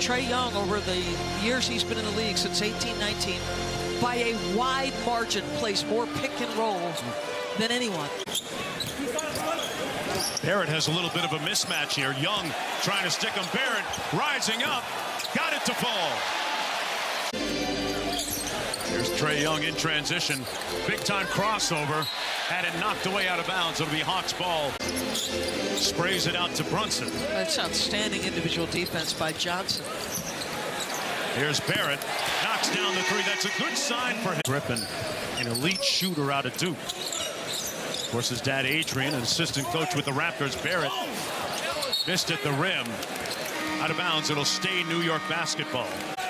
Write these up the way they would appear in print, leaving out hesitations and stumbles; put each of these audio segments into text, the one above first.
Trae Young, over the years he's been in the league, since 18-19, by a wide margin, plays more pick and roll than anyone. Barrett has a little bit of a mismatch here. Young trying to stick him. Barrett rising up. Got it to fall. Here's Trae Young in transition. Big-time crossover. Had it knocked away out of bounds. It'll be Hawks ball. Sprays it out to Brunson. That's outstanding individual defense by Johnson. Here's Barrett. Knocks down the three. That's a good sign for him. Griffin, an elite shooter out of Duke. Of course, his dad, Adrian, an assistant coach with the Raptors. Barrett missed at the rim. Out of bounds. It'll stay New York basketball.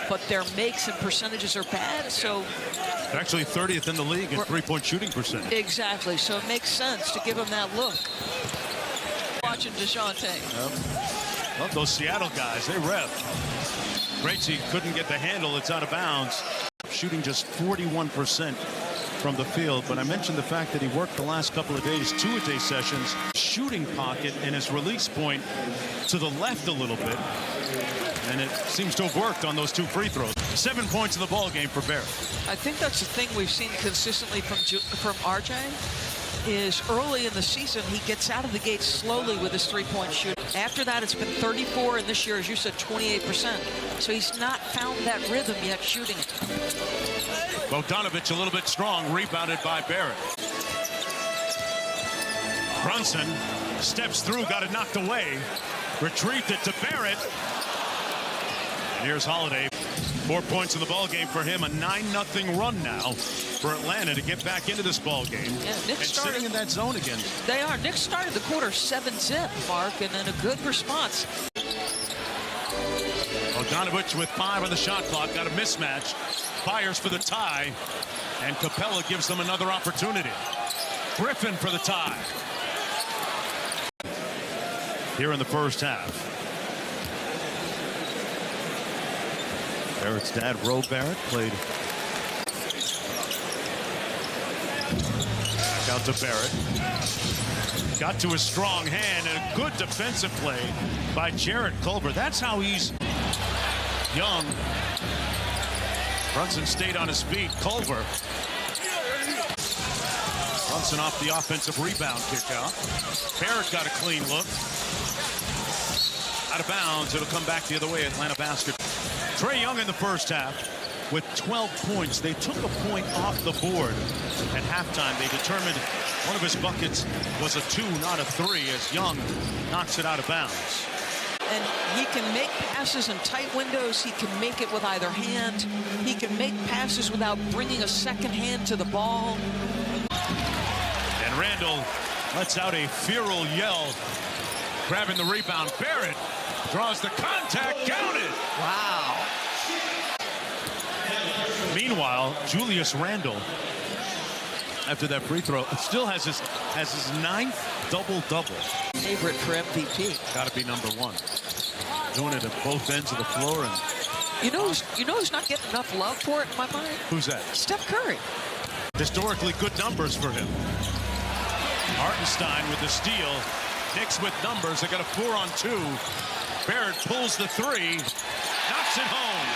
But their makes and percentages are bad, so... They're actually 30th in the league in three-point shooting percentage. Exactly, so it makes sense to give him that look. Watching DeJounte. Yep. Love those Seattle guys. They rev. Great, he couldn't get the handle. It's out of bounds. Shooting just 41% from the field. But I mentioned the fact that he worked the last couple of days, two-a-day sessions. Shooting pocket and his release point to the left a little bit. And it seems to have worked on those two free throws. 7 points in the ball game for Barrett. I think that's the thing we've seen consistently from RJ, is early in the season, he gets out of the gate slowly with his three-point shooting. After that, it's been 34, and this year, as you said, 28%. So he's not found that rhythm yet shooting it. Bogdanovich a little bit strong, rebounded by Barrett. Brunson steps through, got it knocked away. Retrieved it to Barrett. And here's Holiday. 4 points in the ball game for him. A 9-0 run now for Atlanta to get back into this ball game. Yeah, Knicks started sitting in that zone again. They are. Knicks started the quarter 7-zip, Mark, and then a good response. Bogdanovich with 5 on the shot clock. Got a mismatch. Fires for the tie. And Capella gives them another opportunity. Griffin for the tie. Here in the first half. Barrett's dad, Ro Barrett, played. Back out to Barrett. Got to his strong hand, and a good defensive play by Jarrett Culver. That's how he's young. Brunson stayed on his feet. Culver. Brunson off the offensive rebound kick out. Barrett got a clean look. Out of bounds. It'll come back the other way. Atlanta basket. Trae Young in the first half with 12 points. They took a point off the board at halftime. They determined one of his buckets was a 2, not a 3, as Young knocks it out of bounds. And he can make passes in tight windows. He can make it with either hand. He can make passes without bringing a second hand to the ball. And Randall lets out a feral yell, grabbing the rebound. Barrett draws the contact, counted. Wow. Meanwhile, Julius Randle, after that free throw, still has his 9th double-double. Favorite for MVP. Got to be number 1. Doing it at both ends of the floor. And you know who's not getting enough love for it in my mind? Who's that? Steph Curry. Historically good numbers for him. Hartenstein with the steal. Knicks with numbers. They got a 4-on-2. Barrett pulls the 3. Knocks it home.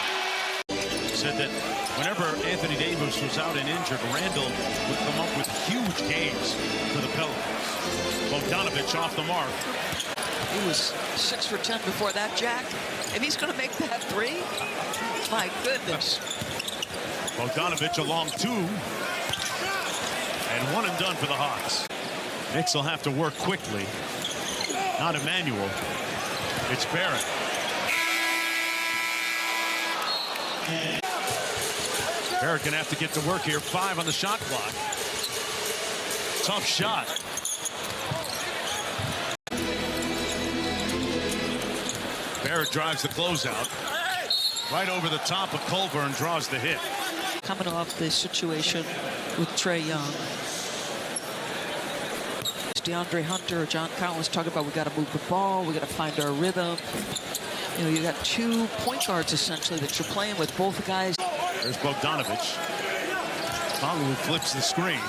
Said that whenever Anthony Davis was out and injured, Randall would come up with huge games for the Pelicans. Bogdanovich off the mark. He was 6 for 10 before that, Jack. If he's going to make that 3, my goodness. Bogdanovich along 2. And 1 and done for the Hawks. Knicks will have to work quickly. Not Emmanuel. It's Barrett. Barrett gonna have to get to work here. 5 on the shot clock. Tough shot. Barrett drives the closeout. Right over the top of Culver and draws the hit. Coming off this situation with Trae Young. DeAndre Hunter or John Collins talking about we got to move the ball, we got to find our rhythm. You know, you got 2 point guards essentially that you're playing with, both guys. There's Bogdanovich. Palu flips the screen.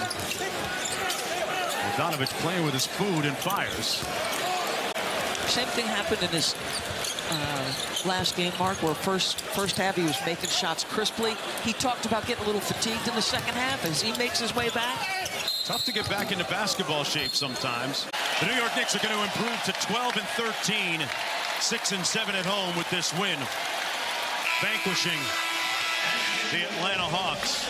Bogdanovich playing with his food and fires. Same thing happened in his last game, Mark, where first half he was making shots crisply. He talked about getting a little fatigued in the second half as he makes his way back. Tough to get back into basketball shape sometimes. The New York Knicks are going to improve to 12-13, 6-7 at home with this win, vanquishing the Atlanta Hawks.